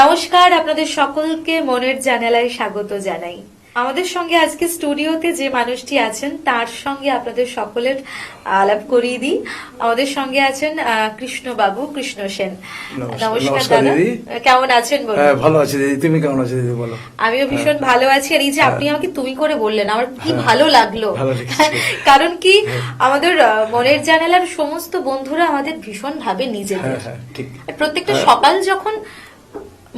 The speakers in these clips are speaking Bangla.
নমস্কার, আপনাদের সকলকে মনের জানালায় স্বাগত জানাই। আমাদের সঙ্গে আজকে স্টুডিওতে যে মানুষটি আছেন তার সঙ্গে আপনাদের সকলের আলাপ করিয়ে দিই। আমাদের সঙ্গে আছেন কৃষ্ণ বাবু, কৃষ্ণ সেন। নমস্কার দাদা, কেমন আছেন বলুন? ভালো আছি দিদি, তুমি কেমন আছো দিদি বলো? আমিও ভীষণ ভালো আছি। আর এই যে আপনি আমাকে তুমি করে বললেন, আমার কি ভালো লাগলো। কারণ কি, আমাদের মনের জানালার সমস্ত বন্ধুরা আমাদের ভীষণ ভাবে নিজেদের। প্রত্যেকটা সকাল যখন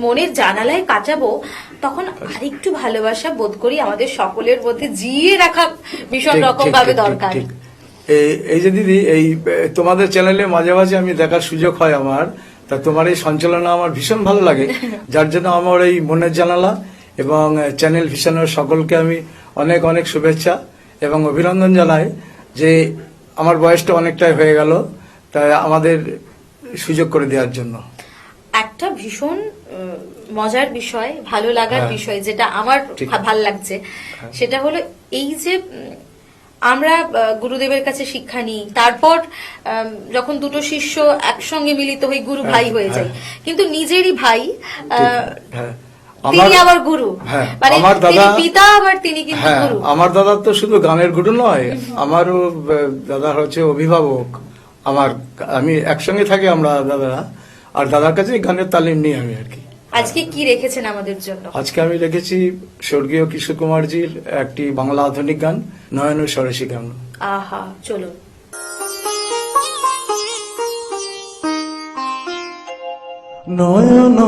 মনের জানালায় কাটাবো তখন আরেকটু ভালোবাসা বোধ করি আমাদের সকলের মধ্যে জিয়ে রাখা ভীষণ রকম ভাবে দরকার। এই যে দিদি, এই তোমাদের চ্যানেলে মাঝে মাঝে আমি দেখার সুযোগ হয় আমার, তা তোমার এই সঞ্চালনা আমার ভীষণ ভালো লাগে, যার জন্য আমার এই মনের জানালা এবং চ্যানেল ভিশনের সকলকে আমি অনেক অনেক শুভেচ্ছা এবং অভিনন্দন জানাই যে আমার বয়সটা অনেকটাই হয়ে গেল, তাই আমাদের সুযোগ করে দেওয়ার জন্য। একটা ভীষণ মজার বিষয়, ভালো লাগার বিষয় যেটা আমার ভালো লাগছে, সেটা হলো এই যে আমরা গুরুদেবের কাছে শিক্ষা নিই, তারপর যখন দুটো শিষ্য একসঙ্গে মিলিত হয়ে গুরু ভাই হয়ে যায়, কিন্তু নিজেরই ভাই তিনি আবার গুরু, মানে তিনি পিতা আবার তিনি কিন্তু গুরু। আমার দাদা তো শুধু গানের গুরু নয়, আমারও দাদা হচ্ছে অভিভাবক। আমি একসঙ্গে থাকি আমরা দাদারা, আর দাদার কাছে গানের তালিম নিই আমি আর কি। আজকে কি রেখেছেন আমাদের জন্য? আজকে আমি রেখেছি স্বর্গীয় কিশোর কুমারজির একটি বাংলা আধুনিক গান, নয়ন সরসী কেন। আহা, চলুন। নয়ন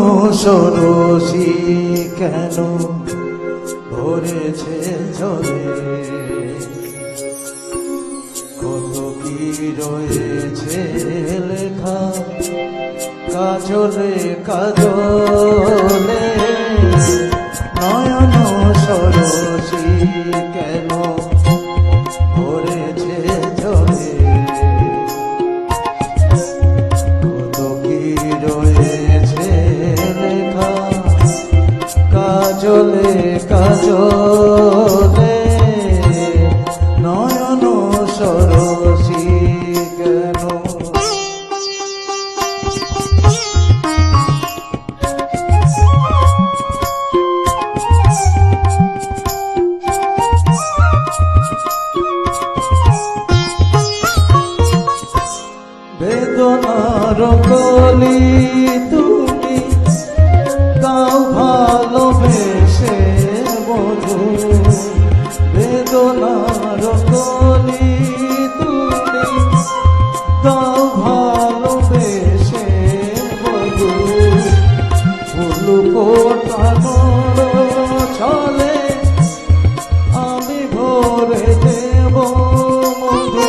সরসী কেন ভরেছে জলে, কত কি রয়েছে লেখা কাজলে কাজলে। নয়ন সরসী কেন ভরেছে জলে, কত কি রয়েছে লেখা কাজলে কাজলে। নয়ন সরসী কেন। বেদনার কলি তুমি তাও ভালোবেসে বধু, বেদনার কলি তুমি তাও ভালোবেসে বধু। ফুল ফোটানোর ছলে আমি ভরে দেব মধু,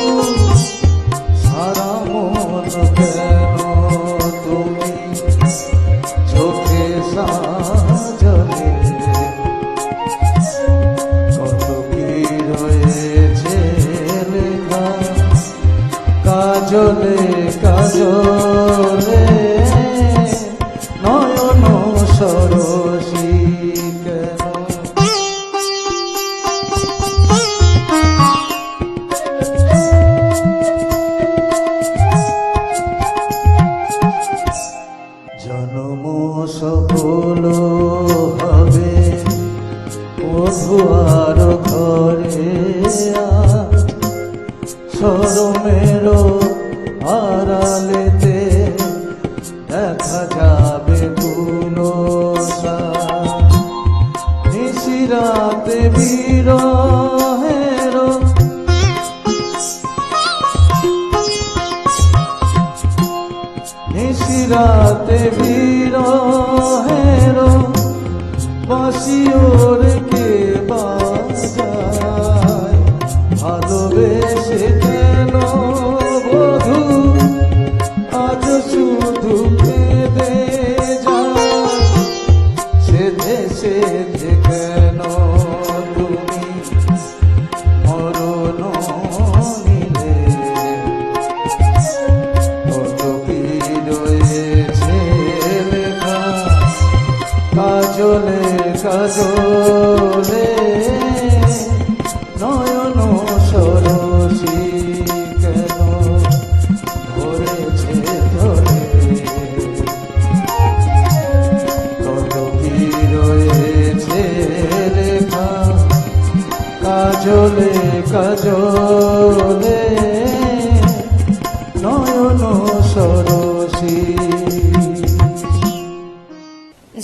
সারা মন কেন তুমি চোখে সাজলে। কত কি রয়েছে লেখা কাজলে কাজলে। নয়ন সরসী কেন। জনম সফল হবে মধুয়ার ঘরে, শরমের আড়ালেতে দেখা যাবে গুণসার। নিশিরাতে বিরহের নিশিরাতে বিরহের বাঁশিওর কে বাজায়। ভালোবেসে কেন বধূ আজ শুধু কেঁদে যায়, সেধে সেধে কেন তুমি মরণ নিলে। কত কি রয়েছে লেখা কাজলে কাজলে। নয়ন সরসী কেন ভরেছে জলে,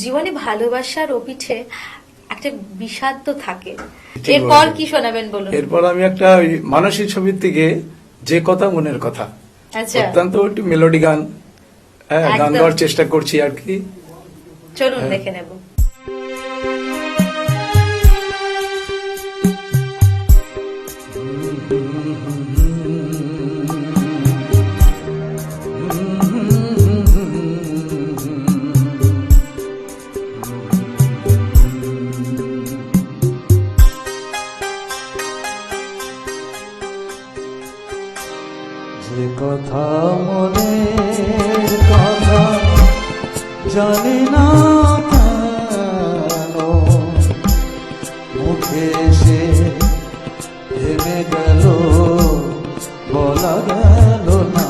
জীবনে ভালোবাসার ও পিঠে একটা বিষাদ তো থাকে। ঠিক এরপর বলেছেন। কি শোনাবেন বলুন? এরপর আমি একটা ওই মানসী ছবির থেকে যে কথা মনের কথা, আচ্ছা, অত্যন্ত একটু মেলোডি গান, হ্যাঁ, গান একদম। গাওয়ার চেষ্টা করছি আর কি। চলুন হ্যাঁ। দেখে নেব। যে কথা মনের কথা জানি না কেন মুখে সে ভেবে গেল বলা গেল না,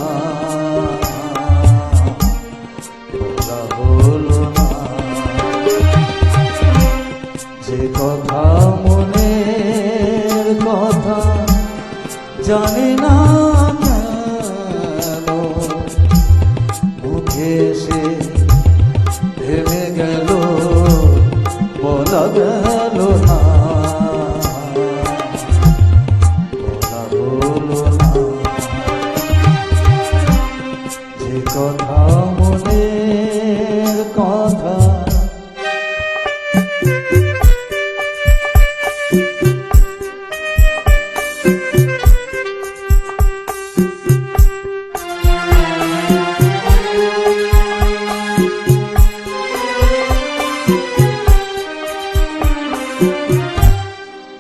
বলা হলো না। যে কথা মনের কথা জানি না কেন মুখে সে ভেবে গেল বলা গেল না, বলা হলো না। যে কথা মনের কথা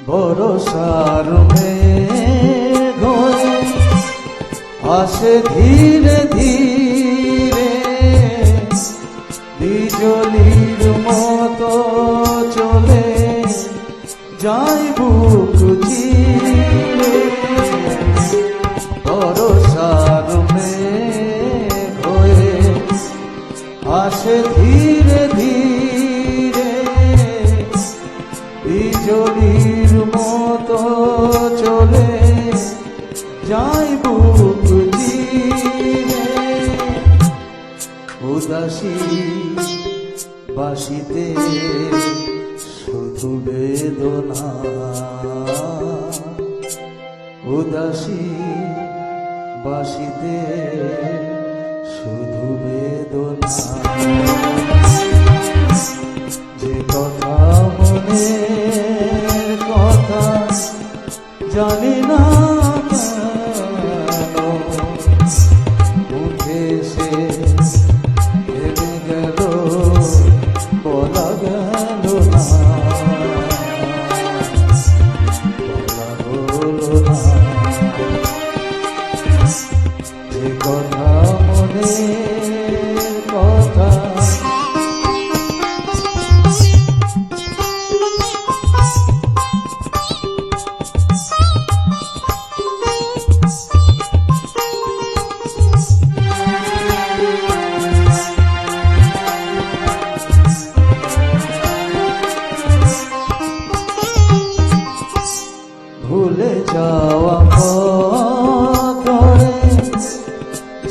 বরসার মেঘ হয়ে আসে ধীরে ধীরে, বিজলির মতো চলে যায় বুক চিরে। বরসার মেঘ হয়ে আসে ধীরে ধীরে, বিজলির মতো চলে যাই বুক চিরে। উদাসী বাসিতে শুধু বেদনা, উদাসী বাসিতে শুধু বেদনা। যে কথা মনের কথা জানি না কেন মুখে সে ভেবে গেল বলা গেল না, বলা হলো না। যে কথা মনের কথা ভুলে যাওয়া পথ ধরে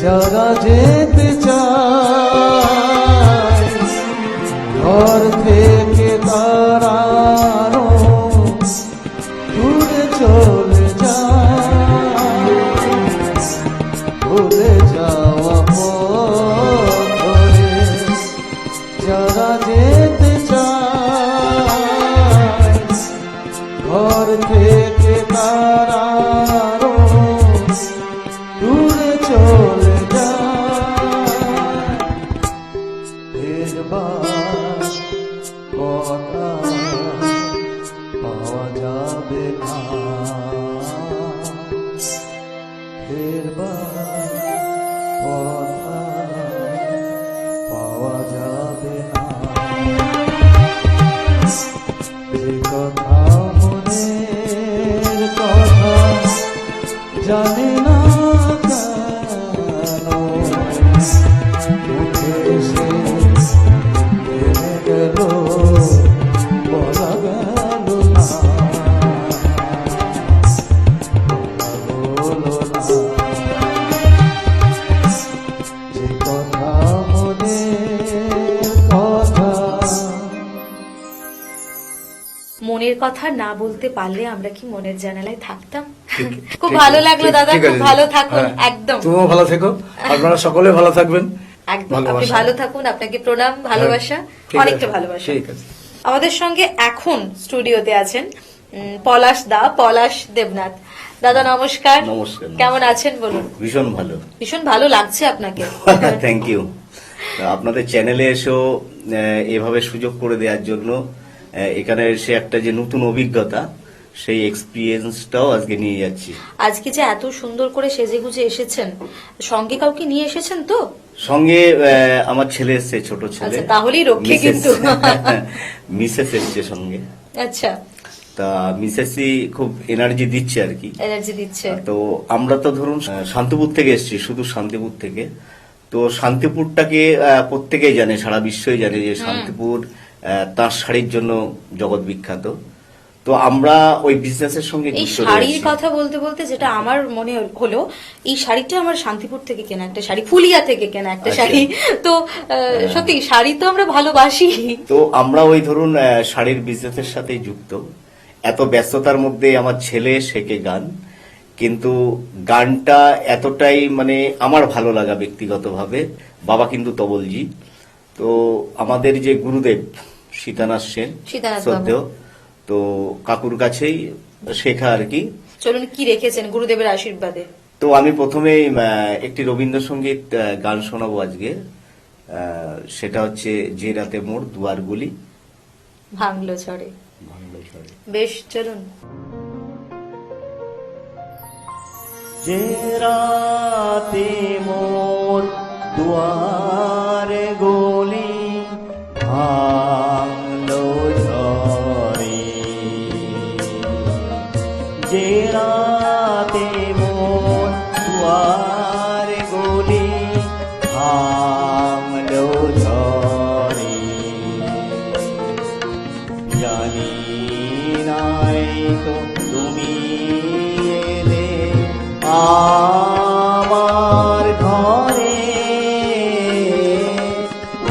যারা যেতে চায়, ঘর থেকে তারা আরো দূরে চলে যায়। ভুলে যাওয়া পথ ধরে যারা যেতে চায়, ঘর থেকে তারা আরো দূরে চলে যায়। ফেরবার কথা পাওয়া যাবে না, ফেরবার কথা পাওয়া যাবে না। যে কথা মনের কথা জানি না কেন মুখে সে ভেবে গেল বলা গেল না, বলা হলো না। যে কথা মনের কথা না বলতে পারলে আমরা কি মনের জানালায় থাকতাম? খুব ঠিক- ভালো লাগলো ঠিক- দাদা, ঠিক খুব আছে। ভালো থাকুন। হ্যাঁ, একদম তুমিও ভালো থেকো, আপনারা সকলে ভালো থাকবেন। একদম আপনি ভালোবাসা। ভালো থাকুন, আপনাকে প্রণাম, ভালোবাসা, হ্যাঁ, ঠিক অনেকটা আছে, ভালোবাসা। ঠিক আছে। আমাদের সঙ্গে এখন স্টুডিওতে আছেন পলাশ দা, পলাশ দেবনাথ। দাদা নমস্কার। নমস্কার। কেমন আছেন বলুন? ভীষণ ভালো। ভীষণ ভালো লাগছে আপনাকে। Thank you. আপনাদের চ্যানেলে এসেও এভাবে সুযোগ করে দেওয়ার জন্য, এখানে এসে একটা যে নতুন অভিজ্ঞতা, সেই এক্সপিরিয়েন্সটাও আজকে নিয়ে যাচ্ছি। আজকে যে এত সুন্দর করে সেজে গুজে এসেছেন, সঙ্গে কাউকে নিয়ে এসেছেন তো? সঙ্গে আমার ছেলে এসছে, ছোট ছেলে। আচ্ছা, তাহলেই রক্ষে মিসেস- কিন্তু। মিসেস এসছে সঙ্গে। আচ্ছা, তা মিসেসই খুব এনার্জি দিচ্ছে আর কি। এনার্জি দিচ্ছে। তো আমরা তো ধরুন শান্তিপুর থেকে এসেছি, শুধু শান্তিপুর থেকে। তো শান্তিপুরটাকে প্রত্যেকেই জানে, সারা বিশ্বই জানে যে শান্তিপুর তার শাড়ির জন্য জগৎ বিখ্যাত। তো আমরা ওই বিজনেসের সঙ্গে এই যুক্ত শাড়ির রয়েছি। কথা বলতে বলতে যেটা আমার মনে হলো, এই শাড়িটা আমার শান্তিপুর থেকে কেনা একটা শাড়ি, ফুলিয়া থেকে কেনা একটা আচ্ছা। শাড়ি। তো সত্যি শাড়ি তো আমরা ভালোবাসি। তো আমরা ওই ধরুন শাড়ির বিজনেসের সাথেই যুক্ত। এত ব্যস্ততার মধ্যে আমার ছেলে শেখে গান, কিন্তু গানটা এতটাই মানে আমার ভালো লাগা ব্যক্তিগতভাবে। বাবা কিন্তু তবলজি। তো আমাদের যে গুরুদেব সীতানাথ সেন, সীতানাথ বাবু। শ্রদ্ধেয়, তো কাকুর কাছেই শেখা আর কি। চলুন, কি রেখেছেন গুরুদেবের আশীর্বাদে? তো আমি প্রথমেই একটি রবীন্দ্রসঙ্গীত গান শোনাবো আজকে। সেটা হচ্ছে যে রাতে মোর দুয়ারগুলি ভাঙলো ঝড়ে। ভাঙলো ঝড়ে। বেশ, চলুন। যে রাতে মোর দুয়ারে গলি ভাঙলো ঝড়ে, যে রাতে মোর দুয়ারে গলি ভাঙলো ঝড়ে, জানি নাই তো তুমি এলে আমার ঘরে,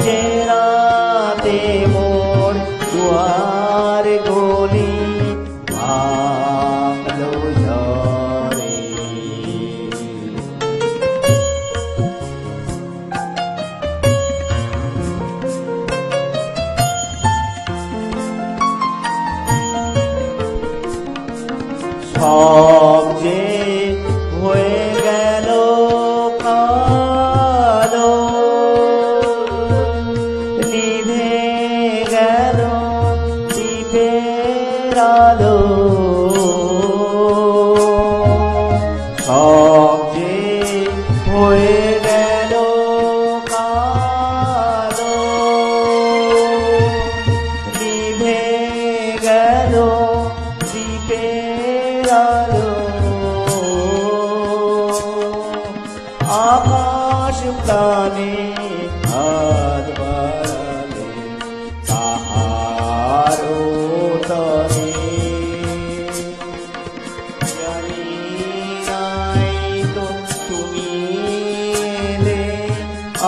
যে রাতে মোর দুয়ার গলি ভাঙলো ঝড়ে। সব যে হয়ে গেল কালো, নিভে গেল দ্বীপের আলো, সব যে হয়ে গেল কালো, নিভে গেল দ্বীপের আলো, আকাশ প্রাণে হাত বাড়ালে তাহারও তরে, জানি নাই তো তুমি এলে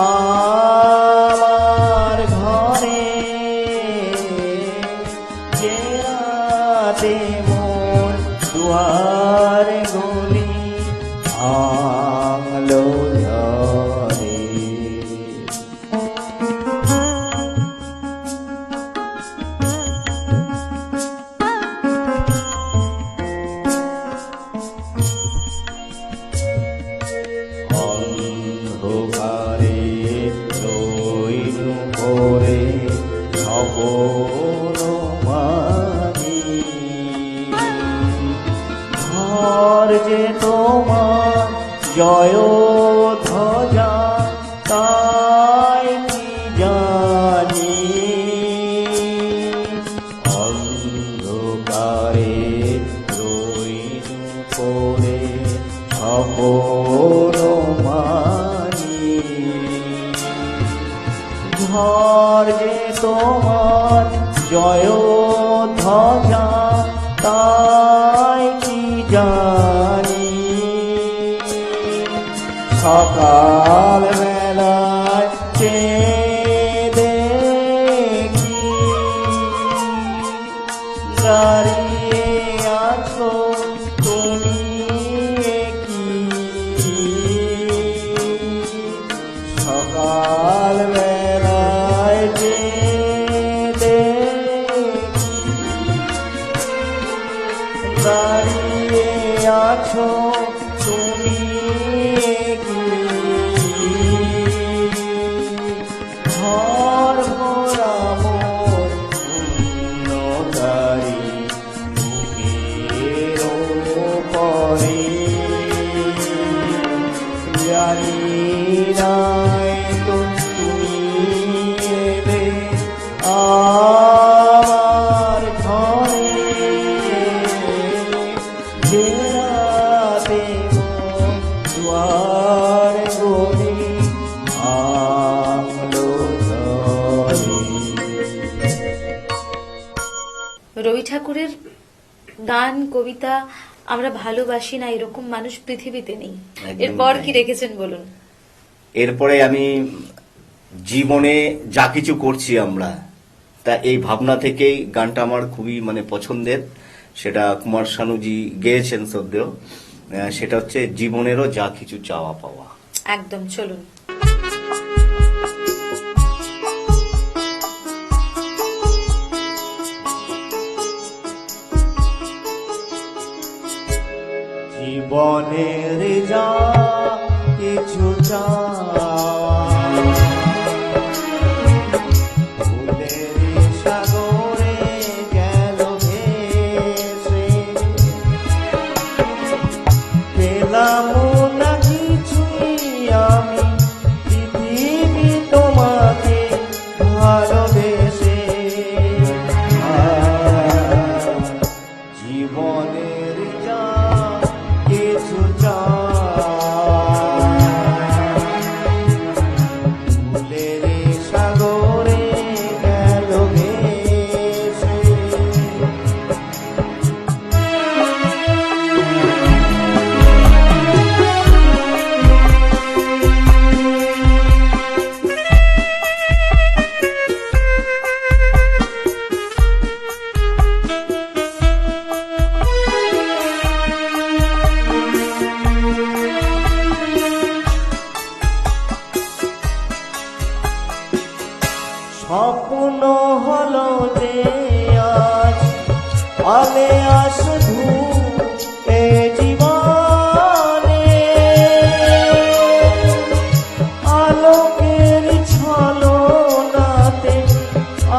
আমার ঘরে, যে রাতে মোর দুয়ার গলি ভাঙলো ঝড়ে। অন্ধকারে রইলু ভরে স্বপন মাঝি, ঘর যে তোমার জয় ধ্বজা তাই কি জানি, অন্ধকারে রইলু পড়ে স্বপন মাঝি, ঘর যে তোমার জয় ধ্বজা তাই কি জানি, সকাল বেলায় চেয়ে দেখি গাড়ি সকাল বেলায় যে দেখি দাঁড়িয়ে আছো তুমি কি ঘর ভরা মোর পুণ্যকারী বুকের উপরে জানি নাই তো তুমি এলে আমার ঘরে জেরাতে দুয়ার গলি আলো ধরে। রবি ঠাকুরের গান কবিতা আমরা ভালোবাসি না এরকম মানুষ পৃথিবীতে নেই। একদমই এরপর তাই। কি রেখেছেন বলুন? এরপরে আমি জীবনে যা কিছু করছি আমরা, তা এই ভাবনা থেকেই গানটা আমার খুবই মানে পছন্দের। সেটা কুমার শানুজি গেয়েছেন শ্রদ্ধেয়। সেটা হচ্ছে জীবনেরও যা কিছু চাওয়া পাওয়া। একদম, চলুন। জীবনের যা কিছু চাওয়া ফুলের সাগরে গেল ভেসে, পেলাম না কিছুই আমি পৃথিবী তোমাকে ভালোবেসে। জীবনের যা কিছু ফুলের সাগরে গেল ভেসে। স্বপ্ন হলো যে আজ পালে শুধু এ জীবনে, আলোকের ছলনাতে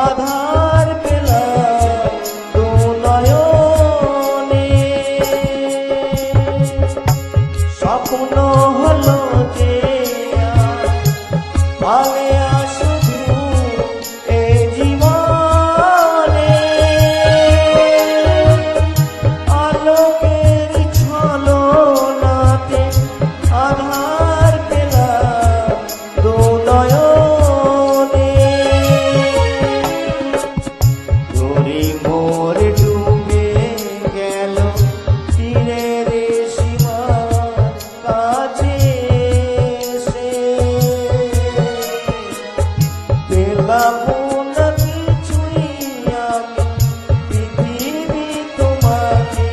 আধার পেলাম দু নয়নে। স্বপ্ন হলো যে আজ পালে শুধু এ জীবনে, আলোকের ছলনাতে আধার পেলাম দু নয়নে। তোরে মোর ডুবে গেল তীরের সীমার কাছে এসে, পেলাম না কিছুই আমি পৃথিবী তোমাকে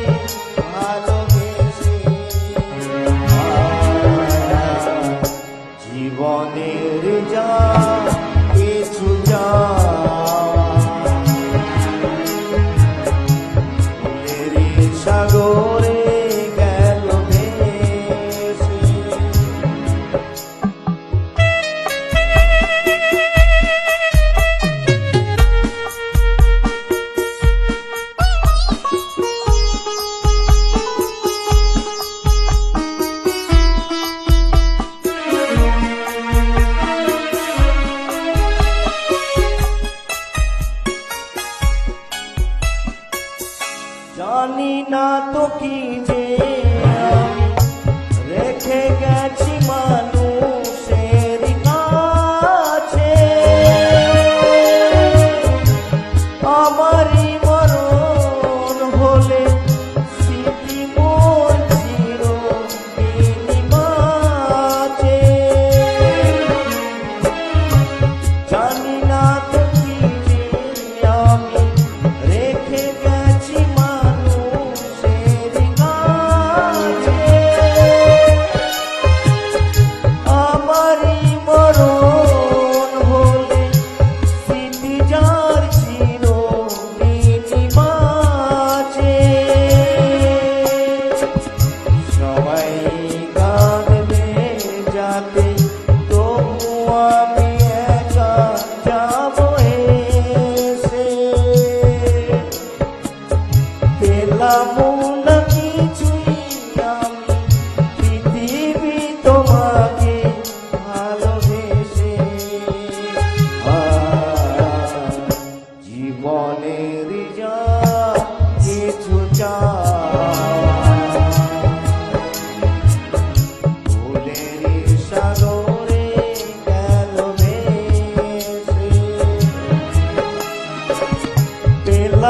ভালোবেসে। জীবনের যা কিছু ফুলের সাগরে গেল ভেসে।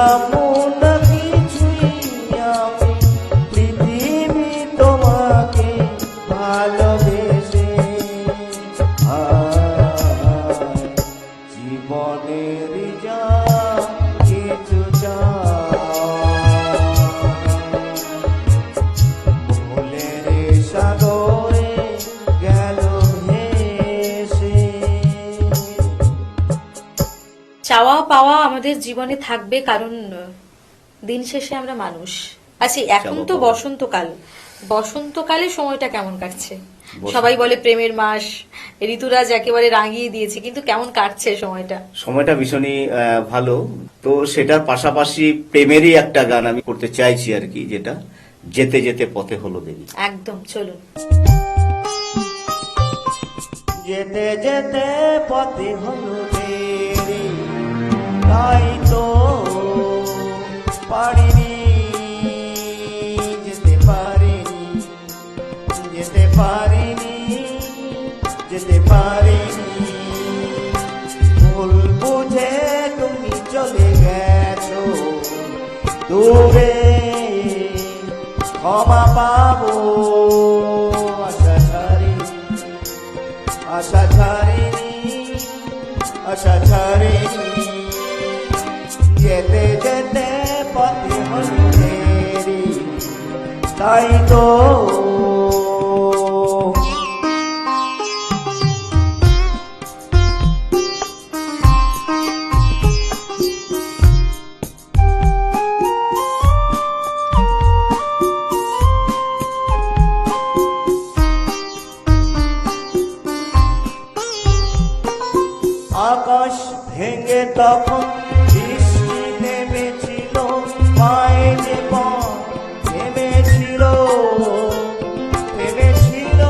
পেলাম না কিছুই আমি পৃথিবী তোমাকে ভালোবেসে। জীবনের যা কিছু ভুলের সাগরে গেল ভেসে। চাওয়া পাওয়া আমাদের জীবনে থাকবে, কারণ দিন শেষে আমরা মানুষ। আচ্ছা, এখন তো বসন্তকাল, বসন্তকালে সময়টা কেমন কাটছে? সবাই বলে প্রেমের মাস, ঋতুরাজ একেবারে রাঙিয়ে দিয়েছে, কিন্তু কেমন কাটছে সময়টা? সময়টা ভীষণই ভালো। তো সেটার পাশাপাশি প্রেমেরই একটা গান আমি করতে চাইছি আর কি, যেটা যেতে যেতে পথে হলো দেরি। একদম, চলুন। যেতে যেতে পথে হলো দেরি, তাই তো পারিনি, যেতে পারিনি, যেতে পারিনি, যেতে পারিনি। ভুল বুঝে তুমি চলে গেছো দূরে, ক্ষমা পাবো আশা ছাড়িনি, আশা ছাড়িনি, আশা ছাড়িনি। যেতে যেতে পথে হলো দেরি, তাই তো আকাশ ভেঙে তখন বৃষ্টি নেমেছিল, মায়ের পথ নেমেছিল, নেমেছিল,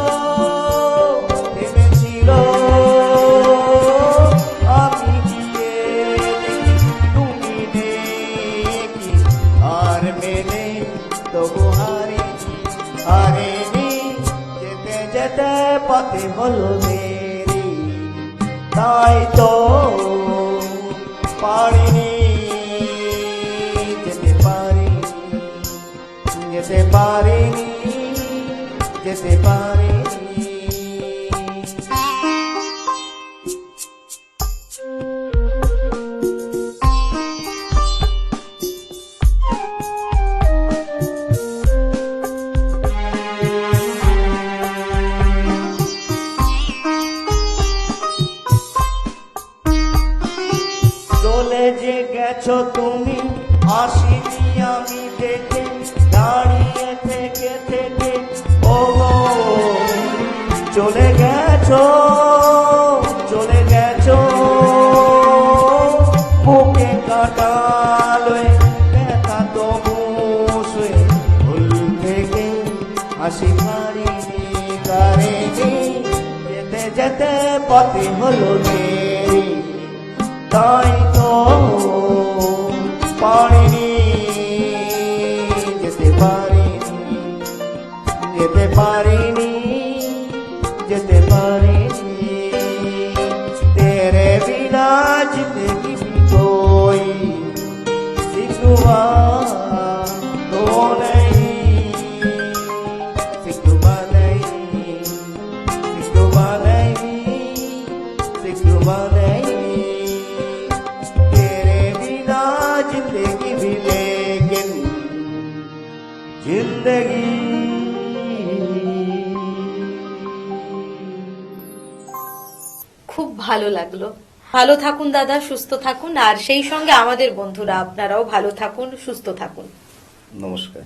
নেমেছিল। আমি গিয়ে দেখি তুমি দেখি, আর মেনে তবু হারিনি, হারিনি। যেতে যেতে পথে হলো দেরি, তাই তো পারিনি, যেতে পারিনি, যেতে পারিনি, যেতে পারিনি। চলে যে গেছো তুমি, আসিনি আমি দেখে, দাঁড়িয়ে থেকে থেকে। ও চলে গেছো, চলে গেছো, বুকে কাটা লয়ে ব্যথা তবু শুয়ে। ভুল থেকে হাসি পারিনি, পারিনি। যেতে যেতে পথে হলো দেরি, তাই তো পারিনি, যেতে পারিনি, যেতে পারিনি, যেতে পারিনি। তেরে বিনা জিंदगी भी कोई सिकवा तो नहीं, सिकवा नहीं, सिकवा नहीं, सिकवा नहीं। तेरे बिना जिंदगी भी, लेकिन जिंदगी। খুব ভালো লাগলো। ভালো থাকুন দাদা, সুস্থ থাকুন, আর সেই সঙ্গে আমাদের বন্ধুরা আপনারাও ভালো থাকুন, সুস্থ থাকুন। নমস্কার।